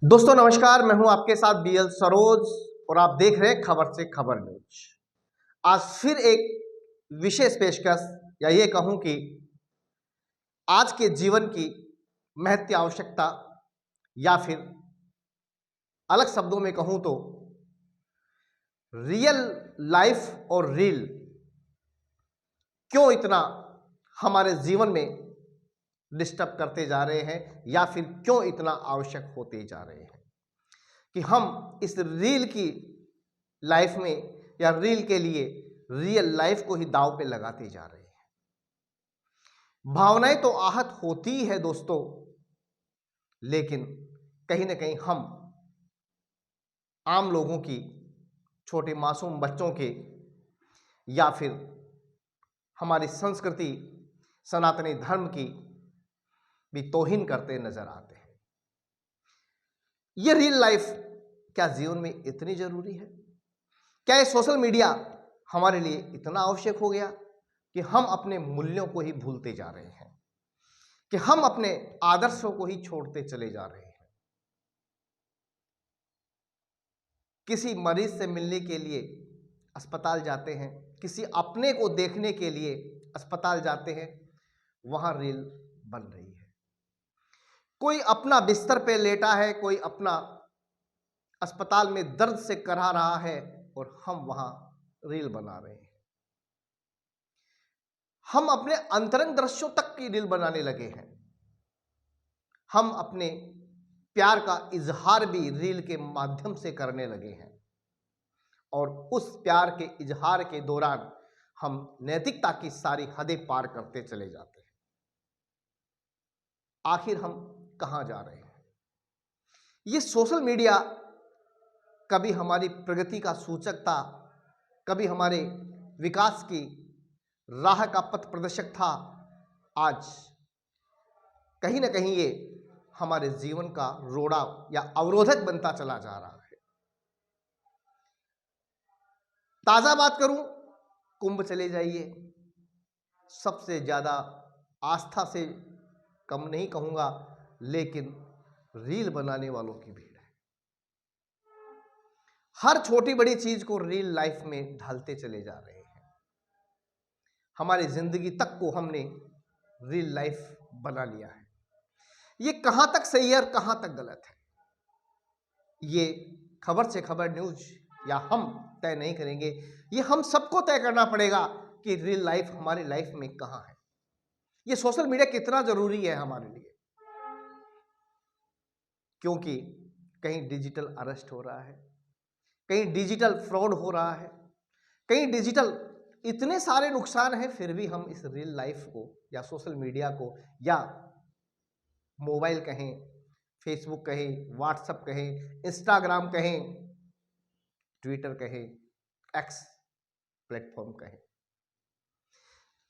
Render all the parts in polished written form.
दोस्तों नमस्कार, मैं हूं आपके साथ बीएल सरोज और आप देख रहे हैं खबर से खबर न्यूज। आज फिर एक विशेष पेशकश या ये कहूं कि आज के जीवन की महत्व आवश्यकता या फिर अलग शब्दों में कहूं तो रियल लाइफ और रील क्यों इतना हमारे जीवन में डिस्टर्ब करते जा रहे हैं या फिर क्यों इतना आवश्यक होते जा रहे हैं कि हम इस रील की लाइफ में या रील के लिए रियल लाइफ को ही दांव पे लगाते जा रहे हैं। भावनाएं तो आहत होती है दोस्तों, लेकिन कहीं ना कहीं हम आम लोगों की, छोटे मासूम बच्चों के या फिर हमारी संस्कृति सनातनी धर्म की भी तौहीन करते नजर आते हैं। ये रियल लाइफ क्या जीवन में इतनी जरूरी है? क्या ये सोशल मीडिया हमारे लिए इतना आवश्यक हो गया कि हम अपने मूल्यों को ही भूलते जा रहे हैं, कि हम अपने आदर्शों को ही छोड़ते चले जा रहे हैं? किसी मरीज से मिलने के लिए अस्पताल जाते हैं, किसी अपने को देखने के लिए अस्पताल जाते हैं, वहां रील बन रही है। कोई अपना बिस्तर पे लेटा है, कोई अपना अस्पताल में दर्द से करा रहा है और हम वहां रील बना रहे हैं। हम अपने अंतरंग दृश्यों तक की रील बनाने लगे हैं। हम अपने प्यार का इजहार भी रील के माध्यम से करने लगे हैं और उस प्यार के इजहार के दौरान हम नैतिकता की सारी हदें पार करते चले जाते हैं। आखिर हम कहां जा रहे हैं? ये सोशल मीडिया कभी हमारी प्रगति का सूचक था, कभी हमारे विकास की राह का पथ प्रदर्शक था। आज कहीं ना कहीं ये हमारे जीवन का रोड़ा या अवरोधक बनता चला जा रहा है। ताजा बात करूं, कुंभ चले जाइए, सबसे ज्यादा आस्था से कम नहीं कहूंगा, लेकिन रील बनाने वालों की भीड़ है। हर छोटी बड़ी चीज को रील लाइफ में ढालते चले जा रहे हैं। हमारी जिंदगी तक को हमने रील लाइफ बना लिया है। ये कहां तक सही है और कहां तक गलत है, ये खबर से खबर न्यूज या हम तय नहीं करेंगे। ये हम सबको तय करना पड़ेगा कि रील लाइफ हमारी लाइफ में कहां है, ये सोशल मीडिया कितना जरूरी है हमारे लिए। क्योंकि कहीं डिजिटल अरेस्ट हो रहा है, कहीं डिजिटल फ्रॉड हो रहा है, कहीं डिजिटल इतने सारे नुकसान हैं, फिर भी हम इस रियल लाइफ को या सोशल मीडिया को या मोबाइल कहें, फेसबुक कहें, व्हाट्सएप कहें, इंस्टाग्राम कहें, ट्विटर कहें, एक्स प्लेटफॉर्म कहें,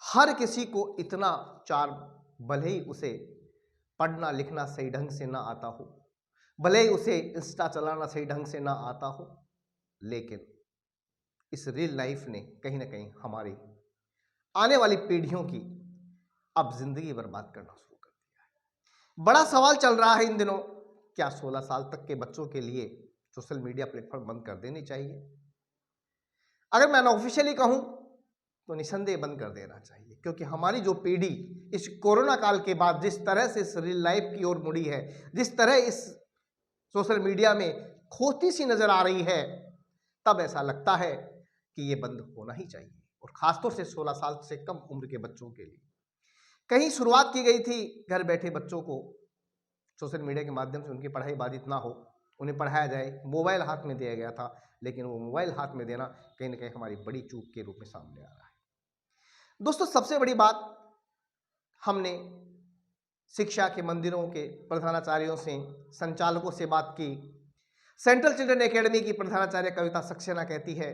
हर किसी को इतना चार्म, भले ही उसे पढ़ना लिखना सही ढंग से ना आता हो, भले ही उसे इंस्टा चलाना सही ढंग से ना आता हो, लेकिन इस रियल लाइफ ने कहीं ना कहीं हमारी आने वाली पीढ़ियों की अब जिंदगी बर्बाद करना शुरू कर दिया है। बड़ा सवाल चल रहा है इन दिनों, क्या 16 साल तक के बच्चों के लिए सोशल मीडिया प्लेटफॉर्म बंद कर देनी चाहिए? अगर मैं ऑफिशियली कहूं तो निसंदेह बंद कर देना चाहिए, क्योंकि हमारी जो पीढ़ी इस कोरोना काल के बाद जिस तरह से इस रियल लाइफ की ओर मुड़ी है, जिस तरह इस सोशल मीडिया में खोती सी नजर आ रही है, तब ऐसा लगता है कि ये बंद होना ही चाहिए, और खासतौर से 16 साल से कम उम्र के बच्चों के लिए। कहीं शुरुआत की गई थी घर बैठे बच्चों को सोशल मीडिया के माध्यम से उनकी पढ़ाई बाधित ना हो, उन्हें पढ़ाया जाए, मोबाइल हाथ में दिया गया था, लेकिन वो मोबाइल हाथ में देना कहीं ना कहीं हमारी बड़ी चूक के रूप में सामने आ रहा है। दोस्तों सबसे बड़ी बात, हमने शिक्षा के मंदिरों के प्रधानाचार्यों से, संचालकों से बात की। सेंट्रल चिल्ड्रन एकेडमी की प्रधानाचार्य कविता सक्सेना कहती है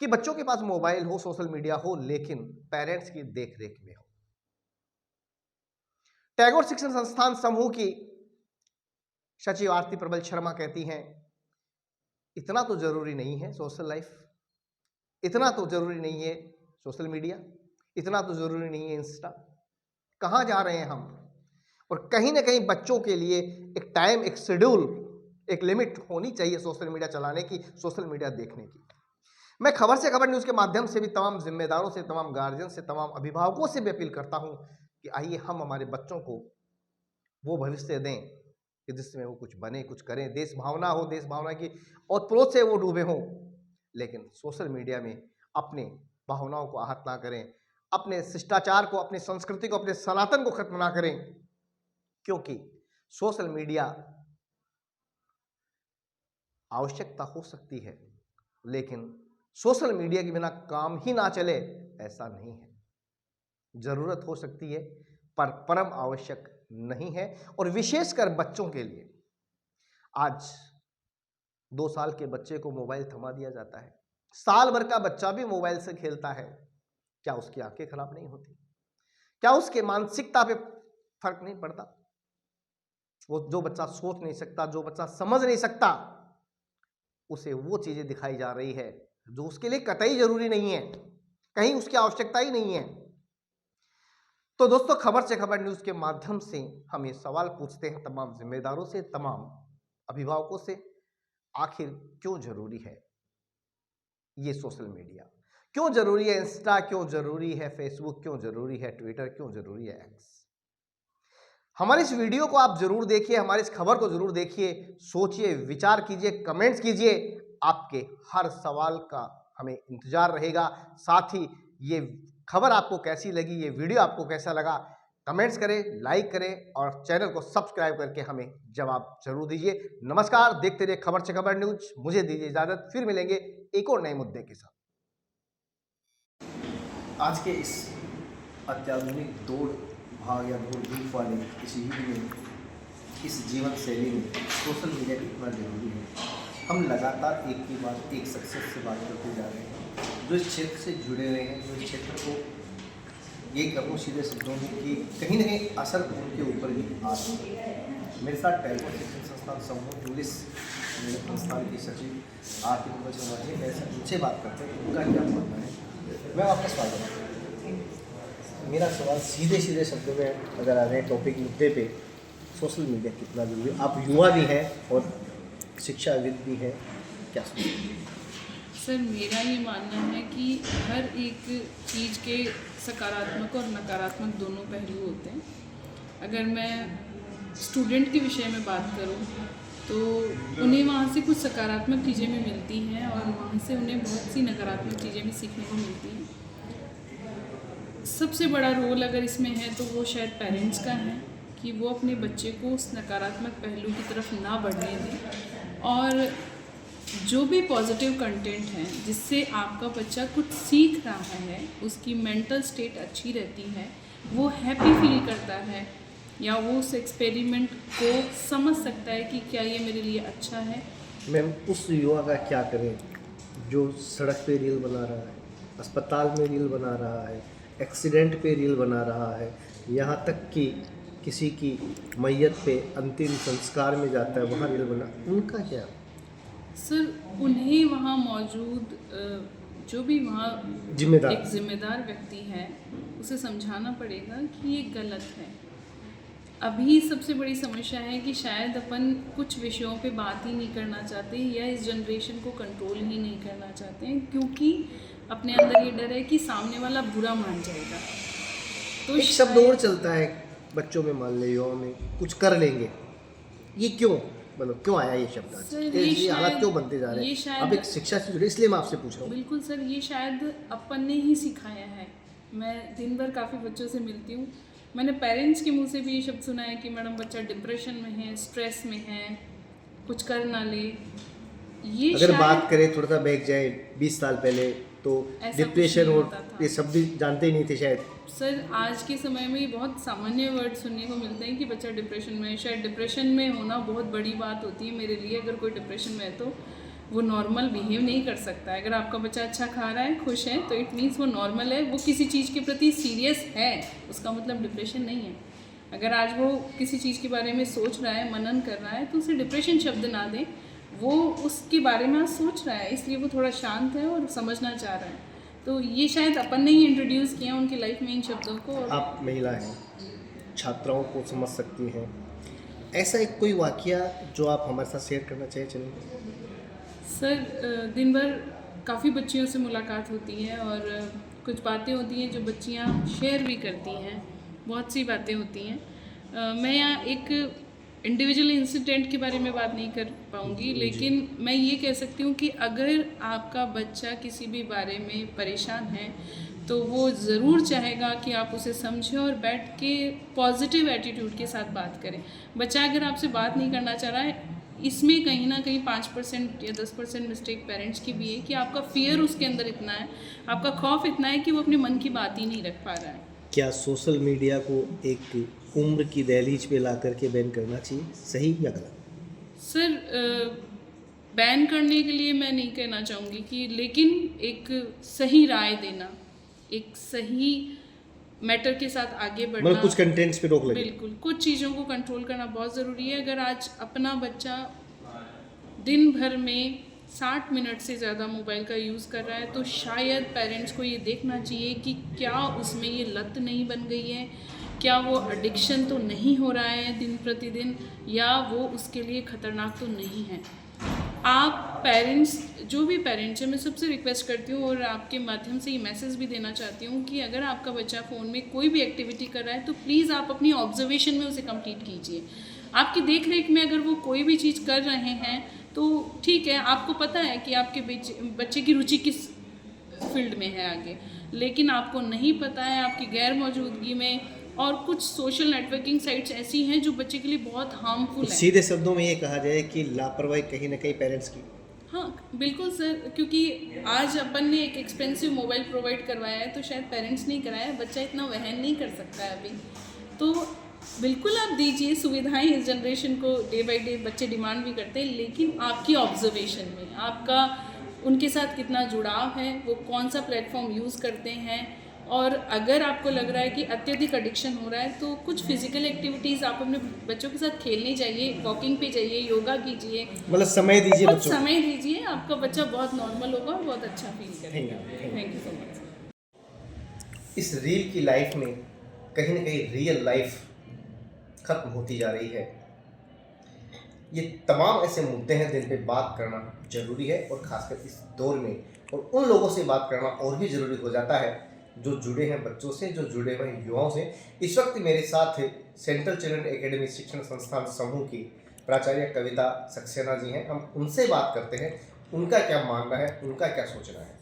कि बच्चों के पास मोबाइल हो, सोशल मीडिया हो, लेकिन पेरेंट्स की देखरेख में हो। टैगोर शिक्षण संस्थान समूह की सचिव आरती प्रबल शर्मा कहती हैं, इतना तो जरूरी नहीं है सोशल लाइफ, इतना तो जरूरी नहीं है सोशल मीडिया, इतना तो जरूरी नहीं है इंस्टा। कहां जा रहे हैं हम? और कहीं ना कहीं बच्चों के लिए एक टाइम, एक शेड्यूल, एक लिमिट होनी चाहिए सोशल मीडिया चलाने की, सोशल मीडिया देखने की। मैं खबर से खबर न्यूज़ के माध्यम से भी तमाम जिम्मेदारों से, तमाम गार्जियन से, तमाम अभिभावकों से भी अपील करता हूं कि आइए हम हमारे बच्चों को वो भविष्य दें कि जिसमें वो कुछ बने, कुछ करें, देश भावना हो, देश भावना की ओतप्रोत से वो डूबे हों, लेकिन सोशल मीडिया में अपने भावनाओं को आहत ना करें, अपने शिष्टाचार को, अपनी संस्कृति को, अपने सनातन को खत्म ना करें, क्योंकि सोशल मीडिया आवश्यकता हो सकती है, लेकिन सोशल मीडिया के बिना काम ही ना चले ऐसा नहीं है। जरूरत हो सकती है पर परम आवश्यक नहीं है। और विशेषकर बच्चों के लिए आज 2 साल के बच्चे को मोबाइल थमा दिया जाता है, साल भर का बच्चा भी मोबाइल से खेलता है। क्या उसकी आंखें खराब नहीं होती? क्या उसके मानसिकता पे फर्क नहीं पड़ता? वो जो बच्चा सोच नहीं सकता, जो बच्चा समझ नहीं सकता, उसे वो चीजें दिखाई जा रही है जो उसके लिए कतई जरूरी नहीं है, कहीं उसकी आवश्यकता ही नहीं है। तो दोस्तों, खबर से खबर न्यूज के माध्यम से हम ये सवाल पूछते हैं तमाम जिम्मेदारों से, तमाम अभिभावकों से, आखिर क्यों जरूरी है ये सोशल मीडिया? क्यों जरूरी है इंस्टा? क्यों जरूरी है फेसबुक? क्यों जरूरी है ट्विटर? क्यों जरूरी है एक्स? हमारे इस वीडियो को आप जरूर देखिए, हमारी इस खबर को जरूर देखिए, सोचिए, विचार कीजिए, कमेंट्स कीजिए। आपके हर सवाल का हमें इंतजार रहेगा। साथ ही ये खबर आपको कैसी लगी, ये वीडियो आपको कैसा लगा, कमेंट्स करें, लाइक करें और चैनल को सब्सक्राइब करके हमें जवाब जरूर दीजिए। नमस्कार, देखते रहिए खबर से खबर न्यूज। मुझे दीजिए इजाजत, फिर मिलेंगे एक और नए मुद्दे के साथ। आज के इस अत्याधुनिक दौड़ भाग या दौड़ धूप वाले इस युग में, इस जीवन शैली में सोशल मीडिया कितना जरूरी है। हम लगातार एक के बाद एक सक्सेस से बात करते जा रहे हैं, जो इस क्षेत्र से जुड़े हुए हैं, जो इस क्षेत्र को ये कहूँ सीधे शब्दों में कि कहीं ना कहीं असर उनके ऊपर भी आ रहा है। मेरे साथ टैगोर शिक्षण संस्थान समूह पुलिस मेरे संस्थान की सचिव आरती शर्मा जी, मेरे साथ उनसे बात करते हैं उनका क्या मानना है। मैं आपका स्वागत करता हूँ। मेरा सवाल सीधे सीधे शब्दों में अगर आ रहे हैं टॉपिक मुद्दे पे, सोशल मीडिया कितना जरूरी है? आप युवा भी हैं और शिक्षाविद भी है, क्या सोचते हैं? सर, मेरा ये मानना है कि हर एक चीज़ के सकारात्मक और नकारात्मक दोनों पहलू होते हैं। अगर मैं स्टूडेंट के विषय में बात करूं तो उन्हें वहाँ से कुछ सकारात्मक चीज़ें भी मिलती हैं और वहाँ से उन्हें बहुत सी नकारात्मक चीज़ें भी सीखने को मिलती हैं। सबसे बड़ा रोल अगर इसमें है तो वो शायद पेरेंट्स का है कि वो अपने बच्चे को उस नकारात्मक पहलू की तरफ ना बढ़ने दें, और जो भी पॉजिटिव कंटेंट है जिससे आपका बच्चा कुछ सीख रहा है, उसकी मेंटल स्टेट अच्छी रहती है, वो हैप्पी फील करता है या वो उस एक्सपेरिमेंट को समझ सकता है कि क्या ये मेरे लिए अच्छा है। मैम, उस युवा का क्या करें जो सड़क पे रील बना रहा है, अस्पताल में रील बना रहा है, एक्सीडेंट पे रील बना रहा है, यहाँ तक कि किसी की मैयत पे अंतिम संस्कार में जाता है वहाँ रील बना, उनका क्या? सर, उन्हें वहाँ मौजूद जो भी वहाँ जिम्मेदार एक जिम्मेदार व्यक्ति है उसे समझाना पड़ेगा कि ये गलत है। अभी सबसे बड़ी समस्या है कि शायद अपन कुछ विषयों पे बात ही नहीं करना चाहते या इस जनरेशन को कंट्रोल ही नहीं करना चाहते हैं, क्योंकि अपने अंदर ये डर है कि सामने वाला बुरा मान जाएगा। तो एक शब्द और चलता है बच्चों में, मान ले युवाओं में, कुछ कर लेंगे। ये क्यों, मतलब क्यों आया ये शब्द आज? ये हालात क्यों बनते जा रहे हैं? अब एक शिक्षा से जुड़े, इसलिए मैं आपसे पूछ रहा हूँ। बिल्कुल सर, ये शायद अपन ने ही सिखाया है। मैं दिन भर काफ़ी बच्चों से मिलती हूँ, मैंने पेरेंट्स के मुंह से भी ये शब्द सुना है कि मैडम बच्चा डिप्रेशन में है, स्ट्रेस में है, कुछ कर ना ले। ये अगर बात करें थोड़ा सा बैक जाए 20 साल पहले, तो डिप्रेशन और ये शब्द जानते ही नहीं थे शायद। सर, आज के समय में ये बहुत सामान्य वर्ड सुनने को मिलते हैं कि बच्चा डिप्रेशन में है। शायद डिप्रेशन में होना बहुत बड़ी बात होती है मेरे लिए। अगर कोई डिप्रेशन में है तो वो नॉर्मल बिहेव नहीं कर सकता है। अगर आपका बच्चा अच्छा खा रहा है, खुश है, तो इट मीन्स वो नॉर्मल है, वो किसी चीज़ के प्रति सीरियस है, उसका मतलब डिप्रेशन नहीं है। अगर आज वो किसी चीज़ के बारे में सोच रहा है, मनन कर रहा है, तो उसे डिप्रेशन शब्द ना दें। वो उसके बारे में आज सोच रहा है, इसलिए वो थोड़ा शांत है और समझना चाह रहा है। तो ये शायद अपन ने ही इंट्रोड्यूस किया उनकी लाइफ में इन शब्दों को। आप महिला हैं, छात्राओं को समझ सकती हैं। ऐसा एक कोई वाकया जो आप हमारे साथ शेयर करना चाहें, चलिए। सर दिन भर काफ़ी बच्चियों से मुलाकात होती है और कुछ बातें होती हैं जो बच्चियां शेयर भी करती हैं, बहुत सी बातें होती हैं। मैं यहाँ एक इंडिविजुअल इंसिडेंट के बारे में बात नहीं कर पाऊँगी, लेकिन मैं ये कह सकती हूँ कि अगर आपका बच्चा किसी भी बारे में परेशान है तो वो ज़रूर चाहेगा कि आप उसे समझें और बैठ के पॉजिटिव एटीट्यूड के साथ बात करें। बच्चा अगर आपसे बात नहीं करना चाह रहा है, इसमें कहीं ना कहीं 5% या 10% मिस्टेक पेरेंट्स की भी है कि आपका फियर उसके अंदर इतना है, आपका खौफ इतना है कि वो अपने मन की बात ही नहीं रख पा रहा है। क्या सोशल मीडिया को एक उम्र की दहलीज पे ला करके बैन करना चाहिए, सही या गलत? सर बैन करने के लिए मैं नहीं कहना चाहूँगी कि, लेकिन एक सही राय देना, एक सही मैटर के साथ आगे बढ़ना, मतलब कुछ कंटेंट्स पे रोक लगे। बिल्कुल कुछ चीज़ों को कंट्रोल करना बहुत ज़रूरी है। अगर आज अपना बच्चा दिन भर में 60 मिनट से ज़्यादा मोबाइल का यूज़ कर रहा है तो शायद पेरेंट्स को ये देखना चाहिए कि क्या उसमें ये लत नहीं बन गई है, क्या वो एडिक्शन तो नहीं हो रहा है दिन प्रतिदिन, या वो उसके लिए ख़तरनाक तो नहीं है। आप पेरेंट्स, जो भी पेरेंट्स हैं, मैं सबसे रिक्वेस्ट करती हूँ और आपके माध्यम से ये मैसेज भी देना चाहती हूँ कि अगर आपका बच्चा फ़ोन में कोई भी एक्टिविटी कर रहा है तो प्लीज़ आप अपनी ऑब्जर्वेशन में उसे कंप्लीट कीजिए। आपकी देख रेख में अगर वो कोई भी चीज़ कर रहे हैं तो ठीक है, आपको पता है कि आपके बच्चे की रुचि किस फील्ड में है आगे, लेकिन आपको नहीं पता है आपकी गैर मौजूदगी में और कुछ सोशल नेटवर्किंग साइट्स ऐसी हैं जो बच्चे के लिए बहुत हार्मफुल हैं। सीधे शब्दों में ये कहा जाए कि लापरवाही कहीं ना कहीं पेरेंट्स की। हाँ बिल्कुल सर, क्योंकि आज अपन ने एक एक्सपेंसिव मोबाइल प्रोवाइड करवाया है तो शायद पेरेंट्स नहीं कराया है, बच्चा इतना वहन नहीं कर सकता है अभी, तो बिल्कुल आप दीजिए सुविधाएं इस जनरेशन को। डे बाय डे बच्चे डिमांड भी करते हैं, लेकिन आपकी ऑब्जर्वेशन में आपका उनके साथ कितना जुड़ाव है, वो कौन सा प्लेटफॉर्म यूज़ करते हैं, और अगर आपको लग रहा है कि अत्यधिक एडिक्शन हो रहा है तो कुछ फिजिकल एक्टिविटीज़ आप अपने बच्चों के साथ खेलने जाइए, वॉकिंग पे जाइए, योगा कीजिए, मतलब समय दीजिए कुछ बच्चों को। समय दीजिए, आपका बच्चा बहुत नॉर्मल होगा और बहुत अच्छा फील करेगा। Thank you so much. इस रील की लाइफ में कहीं ना कहीं रियल लाइफ खत्म होती जा रही है। ये तमाम ऐसे मुद्दे हैं जिन पे बात करना जरूरी है, और खासकर इस दौर में और उन लोगों से बात करना और भी ज़रूरी हो जाता है जो जुड़े हैं बच्चों से, जो जुड़े हुए हैं युवाओं से। इस वक्त मेरे साथ सेंट्रल चिल्ड्रन एकेडमी शिक्षण संस्थान समूह की प्राचार्य कविता सक्सेना जी हैं। हम उनसे बात करते हैं, उनका क्या मानना है, उनका क्या सोचना है।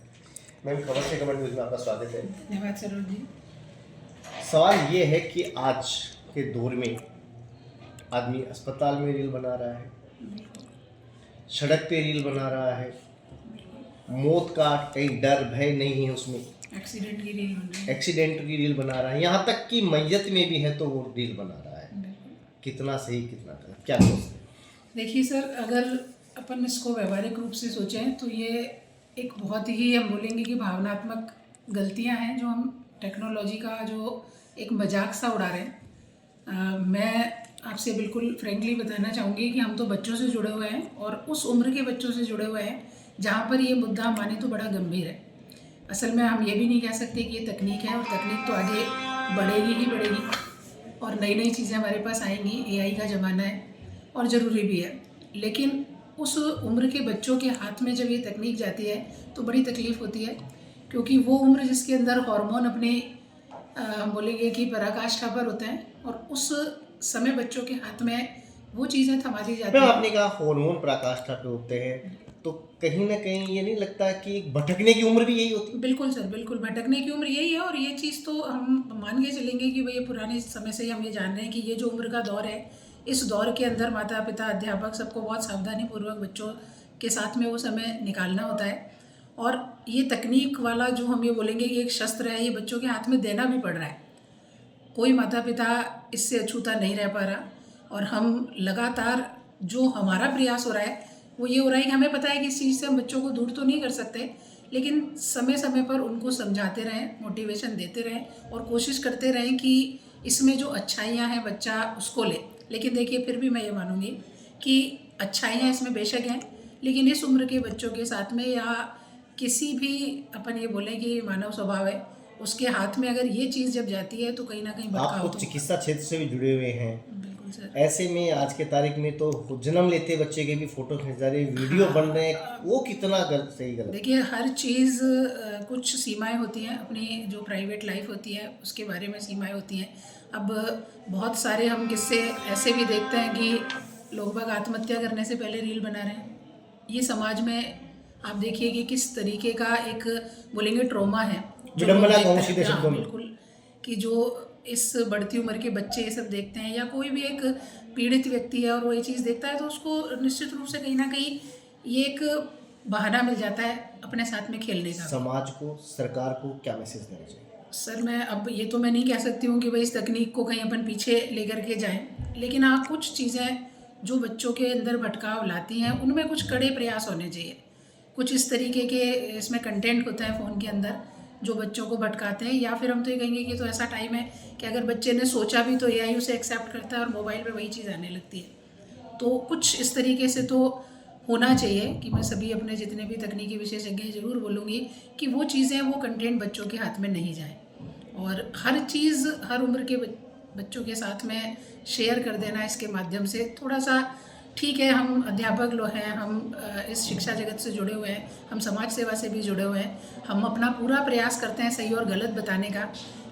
मैम, खबर से कमेंट न्यूज़ में आपका स्वागत है। धन्यवाद सरोज जी। सवाल ये है कि आज के दौर में आदमी अस्पताल में रील बना रहा है, सड़क पे रील बना रहा है, मौत का कहीं डर भय नहीं है उसमें, एक्सीडेंट की रील बन रही है। एक्सीडेंट की रील बना रहा है, यहाँ तक कि मैयत में भी है तो वो रील बना रहा है। कितना सही कितना गलत, क्या सोचते हैं? देखिए सर, अगर अपन इसको व्यवहारिक रूप से सोचें तो ये एक बहुत ही, हम बोलेंगे कि भावनात्मक गलतियां हैं जो हम टेक्नोलॉजी का जो एक मजाक सा उड़ा रहे हैं। मैं आपसे बिल्कुल फ्रेंकली बताना चाहूँगी कि हम तो बच्चों से जुड़े हुए हैं और उस उम्र के बच्चों से जुड़े हुए हैं जहाँ पर ये मुद्दा माने तो बड़ा गंभीर है। असल में हम ये भी नहीं कह सकते कि ये तकनीक है, और तकनीक तो आगे बढ़ेगी ही बढ़ेगी और नई नई चीज़ें हमारे पास आएंगी। एआई का ज़माना है और ज़रूरी भी है, लेकिन उस उम्र के बच्चों के हाथ में जब ये तकनीक जाती है तो बड़ी तकलीफ़ होती है, क्योंकि वो उम्र जिसके अंदर हार्मोन अपने हम बोलेंगे कि पराकाष्ठा पर होते हैं और उस समय बच्चों के हाथ में वो चीज़ें थमा दी जाती मैम, हैं। आपने कहा हार्मोन पराकाष्ठा पे होते हैं, तो कहीं ना कहीं ये नहीं लगता कि भटकने की उम्र भी यही होती है? बिल्कुल सर, बिल्कुल भटकने की उम्र यही है। और ये चीज़ तो हम मान के चलेंगे कि भाई पुराने समय से हम ये जान रहे हैं कि ये जो उम्र का दौर है, इस दौर के अंदर माता पिता अध्यापक सबको बहुत सावधानीपूर्वक बच्चों के साथ में वो समय निकालना होता है। और ये तकनीक वाला जो हम ये बोलेंगे कि एक शस्त्र है, ये बच्चों के हाथ में देना भी पड़ रहा है। कोई माता पिता इससे अछूता नहीं रह पा रहा, और हम लगातार जो हमारा प्रयास हो रहा है वो ये हो रहा है कि हमें पता है कि इस चीज़ से हम बच्चों को दूर तो नहीं कर सकते, लेकिन समय समय पर उनको समझाते रहें, मोटिवेशन देते रहें और कोशिश करते रहें कि इसमें जो अच्छाइयाँ हैं बच्चा उसको ले। लेकिन देखिए, फिर भी मैं ये मानूंगी कि अच्छाइयाँ इसमें बेशक हैं, लेकिन इस उम्र के बच्चों के साथ में, या किसी भी अपन ये बोलें कि मानव स्वभाव है उसके हाथ में अगर ये चीज़ जब जाती है तो कहीं ना कहीं आप भटकाव तो तो चिकित्सा क्षेत्र से भी जुड़े हुए हैं, बिल्कुल सर। ऐसे में आज के तारीख में तो जन्म लेते बच्चे के भी फोटो खींच जा रहे, वीडियो बन रहे हैं, वो कितना गलत, सही गलत? देखिए हर चीज़ कुछ सीमाएं होती हैं, अपनी जो प्राइवेट लाइफ होती है उसके बारे में सीमाएं होती हैं। अब बहुत सारे हम किस्से ऐसे भी देखते हैं कि लोग बाग आत्महत्या करने से पहले रील बना रहे हैं। ये समाज में आप देखिए कि किस तरीके का एक बोलेंगे ट्रॉमा है जो लोग विडंबना देखते कहूँ हैं। सीधे हाँ, शब्दों में। बिल्कुल, कि जो इस बढ़ती उम्र के बच्चे ये सब देखते हैं या कोई भी एक पीड़ित व्यक्ति है और वो ये चीज़ देखता है तो उसको निश्चित रूप से कहीं ना कहीं ये एक बहाना मिल जाता है अपने साथ में खेलने का। समाज को, सरकार को क्या मैसेज देना चाहिए? सर मैं अब ये तो मैं नहीं कह सकती हूँ कि भाई इस तकनीक को कहीं अपन पीछे लेकर के जाएं, लेकिन हाँ कुछ चीज़ें जो बच्चों के अंदर भटकाव लाती हैं उनमें कुछ कड़े प्रयास होने चाहिए। कुछ इस तरीके के इसमें कंटेंट होता है फ़ोन के अंदर जो बच्चों को भटकाते हैं, या फिर हम तो ये कहेंगे कि तो ऐसा टाइम है कि अगर बच्चे ने सोचा भी तो एआई उसे एक्सेप्ट करता है और मोबाइल पे वही चीज़ आने लगती है। तो कुछ इस तरीके से तो होना चाहिए कि मैं सभी अपने जितने भी तकनीकी विशेषज्ञ हैं ज़रूर बोलूँगी कि वो चीज़ें, वो कंटेंट बच्चों के हाथ में नहीं जाए और हर चीज़ हर उम्र के बच्चों के साथ में शेयर कर देना इसके माध्यम से थोड़ा सा ठीक है। हम अध्यापक लोग हैं, हम इस शिक्षा जगत से जुड़े हुए हैं, हम समाज सेवा से भी जुड़े हुए हैं, हम अपना पूरा प्रयास करते हैं सही और गलत बताने का,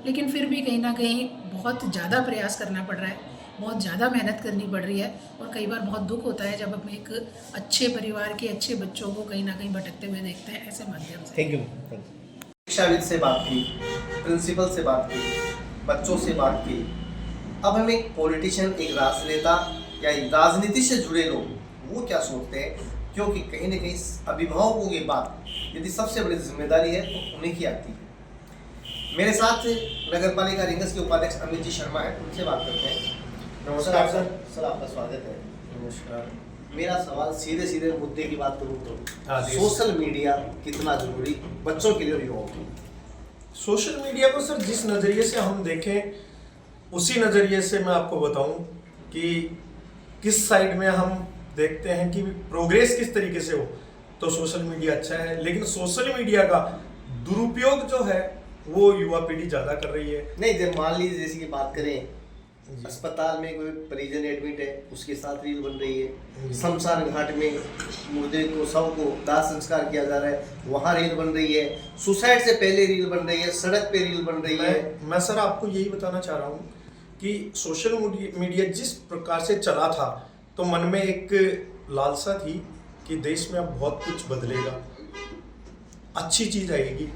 लेकिन फिर भी कहीं ना कहीं बहुत ज़्यादा प्रयास करना पड़ रहा है, बहुत ज़्यादा मेहनत करनी पड़ रही है और कई बार बहुत दुख होता है जब हम एक अच्छे परिवार के अच्छे बच्चों को कहीं ना कहीं भटकते हुए देखते हैं ऐसे माध्यम से। Thank you. शिक्षाविद से बात की, प्रिंसिपल से बात की, बच्चों से बात की, अब हम एक पॉलिटिशियन, एक राजनेता या राजनीति से जुड़े लोग वो क्या सोचते हैं, क्योंकि कहीं ना कहीं अभिभावकों की बात यदि सबसे बड़ी जिम्मेदारी है तो उन्हीं की आती है। मेरे साथ नगर पालिका रिंगस के उपाध्यक्ष अमित जी शर्मा है, उनसे बात करते हैं। नमस्कार सर। सर आपका स्वागत है। नमस्कार। मेरा सवाल सीधे सीधे मुद्दे की बात करूँ तो हाँ, सोशल मीडिया कितना जरूरी बच्चों के लिए और युवाओं के लिए? सोशल मीडिया को सर जिस नज़रिए से हम देखें उसी नज़रिए से मैं आपको बताऊं कि किस साइड में हम देखते हैं कि प्रोग्रेस किस तरीके से हो तो सोशल मीडिया अच्छा है, लेकिन सोशल मीडिया का दुरुपयोग जो है वो युवा पीढ़ी ज़्यादा कर रही है। नहीं, जब मान लीजिए जैसे कि बात करें अस्पताल में कोई परिजन एडमिट है उसके साथ रील बन रही है, शमशान घाट में मुर्दे को, शव को दाह संस्कार किया जा रहा है, वहाँ रील बन रही है, सुसाइड से पहले रील बन रही है, सड़क पे रील बन रही है। मैं सर आपको यही बताना चाह रहा हूँ कि सोशल मीडिया जिस प्रकार से चला था तो मन में एक लालसा थी कि देश में अब बहुत कुछ बदलेगा, अच्छी चीज़ आएगी,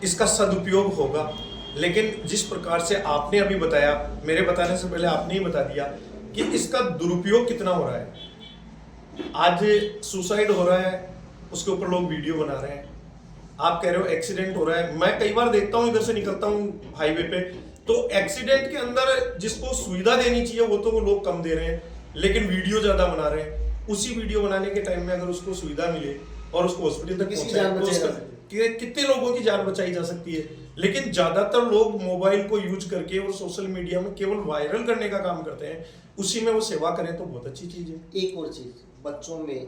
इसका सदुपयोग होगा। लेकिन जिस प्रकार से आपने अभी बताया, मेरे बताने से पहले आपने ही बता दिया कि इसका दुरुपयोग कितना हो रहा है। आज सुसाइड हो रहा है, उसके ऊपर लोग वीडियो बना रहे हैं। आप कह रहे हो एक्सीडेंट हो रहा है, मैं कई बार देखता हूँ, इधर से निकलता हूँ हाईवे पे, तो एक्सीडेंट के अंदर जिसको सुविधा देनी चाहिए वो तो वो लोग कम दे रहे हैं, लेकिन वीडियो ज़्यादा बना रहे हैं। उसी वीडियो बनाने के टाइम में अगर उसको सुविधा मिले और उसको हॉस्पिटल तक पहुंचाए तो कितने लोगों की जान बचाई जा सकती है। लेकिन ज्यादातर लोग मोबाइल को यूज करके और सोशल मीडिया में केवल वायरल करने का काम करते हैं, उसी में वो सेवा करें तो बहुत अच्छी चीज है। एक और चीज, बच्चों में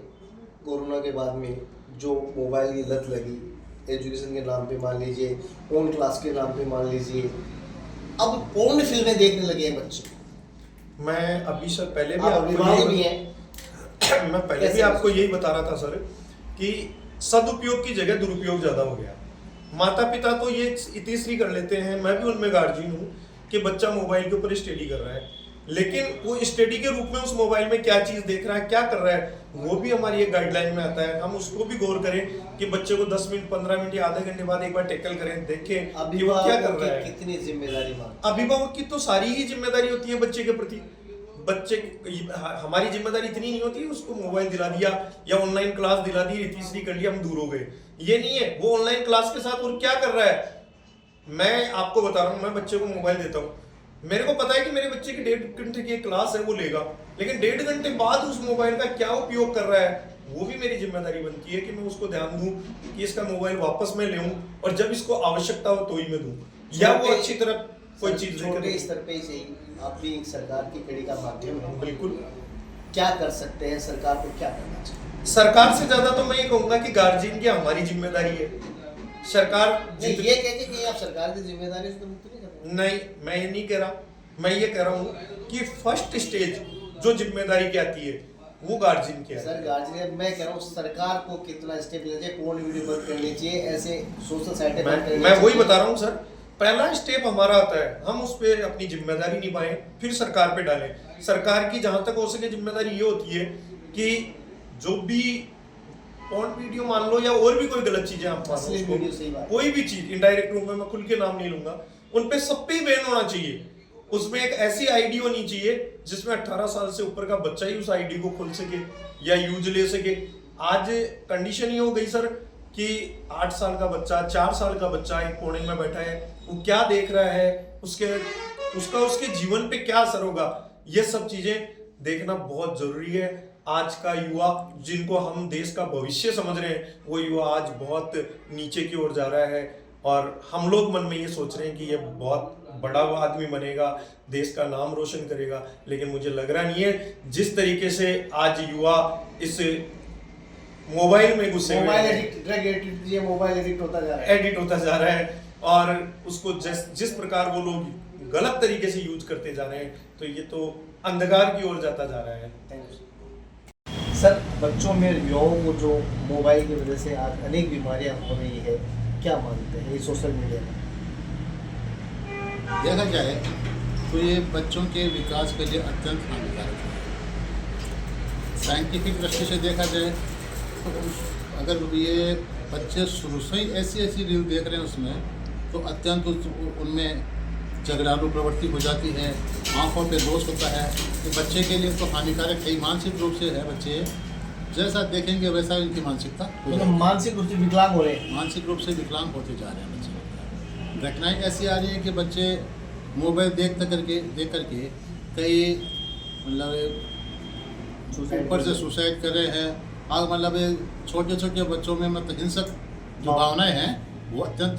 कोरोना के बाद में जो मोबाइल की लत लगी, एजुकेशन के नाम पे मान लीजिए, ऑन क्लास के नाम पे मान लीजिए, अब पोर्न फिल्में देखने लगे हैं बच्चे। मैं अभी सर पहले भी मैं पहले भी आपको यही बता रहा था सर कि सदुपयोग की जगह दुरुपयोग ज्यादा हो गया। माता पिता तो ये तीसरी कर लेते हैं, मैं भी उनमें गार्जियन हूँ कि बच्चा मोबाइल के ऊपर स्टडी कर रहा है, लेकिन वो स्टडी के रूप में उस मोबाइल में क्या चीज देख रहा है, क्या कर रहा है, वो भी हमारी एक गाइडलाइन में आता है। हम उसको भी गौर करें कि बच्चे को 10 मिनट 15 मिनट या आधे घंटे बाद एक बार टैकल करें, देखें कि वो क्या कर रहा है। कितनी जिम्मेदारी मानते? अभिभावक की तो सारी ही जिम्मेदारी होती है बच्चे के प्रति। बच्चे हमारी जिम्मेदारी इतनी नहीं होती उसको मोबाइल दिला दिया या ऑनलाइन क्लास दिला दी, तीसरी कर लिया, हम दूर हो गए, ये नहीं है। वो ऑनलाइन क्लास के साथ और क्या कर रहा है, मैं आपको बता रहा हूँ। मैं बच्चे को मोबाइल देता हूँ, मेरे को पता है कि मेरे बच्चे की 1.5 घंटे की क्लास है, वो लेगा, लेकिन 1.5 घंटे बाद उस मोबाइल का क्या उपयोग कर रहा है, वो भी मेरी जिम्मेदारी बनती है कि मैं उसको ध्यान दूं कि इसका मोबाइल वापस मैं लूं और जब इसको आवश्यकता हो तो ही मैं दूं, या वो अच्छी तरह कोई चीज छोटे स्तर पे ही सही, आप भी एक सरकार की कड़ी का माध्यम है, बिल्कुल। क्या कर सकते हैं, सरकार को क्या करना चाहिए? सरकार से ज्यादा तो मैं ये कहूंगा कि गार्जियन की हमारी जिम्मेदारी है। सरकार नहीं, ये कह के कि आप सरकार की जिम्मेदारी से तो मुक्त नहीं कर रहे। नहीं, मैं ये नहीं कह रहा, मैं ये कह रहा हूँ कि फर्स्ट स्टेज जो जिम्मेदारी की आती है वो गार्जियन की है। सर गार्जियन, मैं कह रहा हूँ सरकार को कितना स्टेप लेना चाहिए, कौन वीडियो बंद करनी चाहिए, ऐसे सोशल साइटें बंद करनी मैं वही चाहिए। बता रहा हूँ सर, पहला स्टेप हमारा आता है, हम उस पर अपनी जिम्मेदारी निभाएं, फिर सरकार पे डालें। सरकार की जहां तक हो सके जिम्मेदारी ये होती है कि जो भी पॉर्न वीडियो मान लो या और भी कोई गलत चीजें आप मान लो अश्लील उसको, वीडियो, सही बात है। कोई भी चीज इनडायरेक्ट रूप में मैं खुल के नाम नहीं लूंगा, उन पे सब पे बैन होना चाहिए। उसमें एक ऐसी आईडी होनी चाहिए जिसमें 18 साल से ऊपर का बच्चा ही उस आईडी को खोल सके या यूज ले सके। आज कंडीशन ये हो गई सर कि 8 साल का बच्चा, 4 साल का बच्चा एक कोने में बैठा है, वो क्या देख रहा है, उसके जीवन पे क्या असर होगा, ये सब चीजें देखना बहुत जरूरी है। आज का युवा जिनको हम देश का भविष्य समझ रहे हैं, वो युवा आज बहुत नीचे की ओर जा रहा है और हम लोग मन में ये सोच रहे हैं कि ये बहुत बड़ा आदमी बनेगा, देश का नाम रोशन करेगा, लेकिन मुझे लग रहा नहीं है। जिस तरीके से आज युवा इस मोबाइल में घुसे हुए मोबाइल हैं, एडिक्ट, ड्रग एडिक्ट, ये मोबाइल एडिक्ट होता जा रहा है। एडिट होता जा रहा है और उसको जिस प्रकार वो लोग गलत तरीके से यूज करते जा रहे हैं, तो ये तो अंधकार की ओर जाता जा रहा है। Thank you sir. बच्चों में युवाओं को जो मोबाइल की वजह से आज अनेक बीमारियां हो रही है, क्या मानते हैं ये सोशल मीडिया में? देखा जाए तो ये बच्चों के विकास के लिए अत्यंत हानिकारक है। साइंटिफिक दृष्टि से देखा जाए तो अगर ये बच्चे शुरू से ही ऐसी ऐसी रील देख रहे हैं उसमें, तो अत्यंत उनमें झगड़ालू प्रवृत्ति हो जाती है, आंखों पे दोष होता है। तो बच्चे के लिए तो हानिकारक है, मानसिक रूप से है। बच्चे जैसा देखेंगे वैसा इनकी मानसिकता हो जाती है। मानसिक रूप से विकलांग हो रहे हैं। मानसिक रूप से विकलांग होते जा रहे हैं बच्चे। घटनाएं ऐसी आ रही हैं कि बच्चे मोबाइल देख करके कई मतलब ऊपर से सुसाइड कर रहे हैं। और मतलब छोटे छोटे बच्चों में मतलब हिंसक जो भावनाएं हैं वो अत्यंत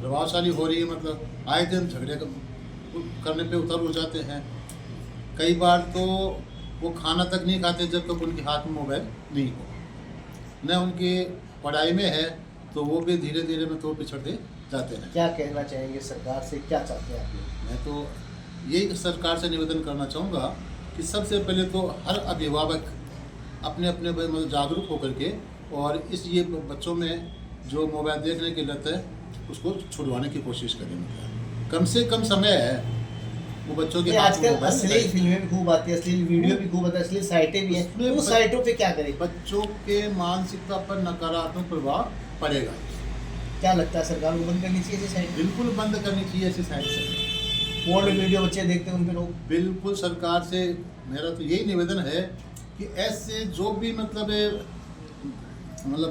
प्रभावशाली हो रही है। मतलब आए दिन झगड़े करने पे उतर हो जाते हैं। कई बार तो वो खाना तक नहीं खाते जब तक उनके हाथ में मोबाइल नहीं हो। न उनकी पढ़ाई में है तो वो भी धीरे धीरे में तो पिछड़ते जाते हैं। क्या कहना चाहेंगे सरकार से, क्या चाहते हैं आप लोग? मैं तो यही सरकार से निवेदन करना चाहूँगा कि सबसे पहले तो हर अभिभावक अपने अपने मतलब जागरूक होकर के और ये बच्चों में जो मोबाइल देखने की लत है उसको छुड़वाने की कोशिश करें। मतलब कम से कम समय है वो बच्चों के हाथ में आजकल मोबाइल अश्लील फिल्में भी खूब आती है, अश्लील वीडियो भी खूब आती है, अश्लील साइटें भी हैं। उन साइटों पे क्या करें? बच्चों के मानसिकता पर नकारात्मक प्रभाव पड़ेगा। क्या लगता है सरकार को बंद करनी चाहिए ऐसी साइट? बिल्कुल बंद करनी चाहिए ऐसी साइट से। पोर्न वीडियो बच्चे देखते हैं उन पे लोग। बिल्कुल सरकार से मेरा तो यही निवेदन है कि ऐसे जो भी मतलब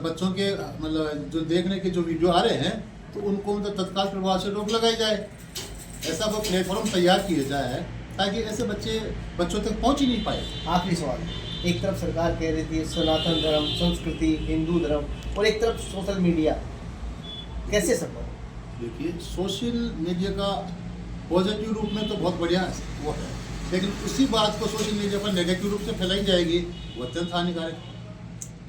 बच्चों के मतलब जो देखने के जो वीडियो आ रहे हैं तो उनको मतलब तत्काल प्रभाव से रोक लगाई जाए। ऐसा वो प्लेटफॉर्म तैयार किया जाए ताकि ऐसे बच्चों तक पहुंच ही नहीं पाए। आखिरी सवाल, एक तरफ सरकार कह रही थी सनातन धर्म, संस्कृति, हिंदू धर्म, और एक तरफ सोशल मीडिया, कैसे संभव? देखिए सोशल मीडिया का पॉजिटिव रूप में तो बहुत बढ़िया वो है, लेकिन उसी बात को सोशल मीडिया पर नेगेटिव रूप से फैलाई जाएगी, वो अत्यंत हानिकारक है।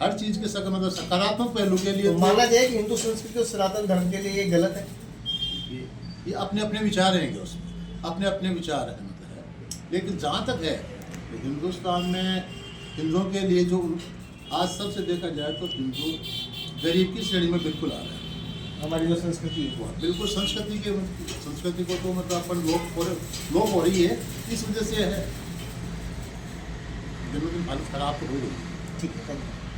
हर चीज़ के मतलब सकारात्मक पहलू के लिए तो माना जाए कि हिंदू संस्कृति और सनातन धर्म के लिए ये गलत है? ये अपने अपने विचार रहेंगे, उसमें अपने अपने विचार है मतलब है। लेकिन जहाँ तक है तो हिंदुस्तान में हिंदुओं के लिए जो आज सबसे देखा जाए तो हिंदू गरीब की श्रेणी में बिल्कुल आ रहा है। हमारी जो संस्कृति है बिल्कुल संस्कृति को तो मतलब अपन लोग हो रही है, इस वजह से है दिन में दिन हालत खराब तो हो रही है। ठीक है, थैंक यू।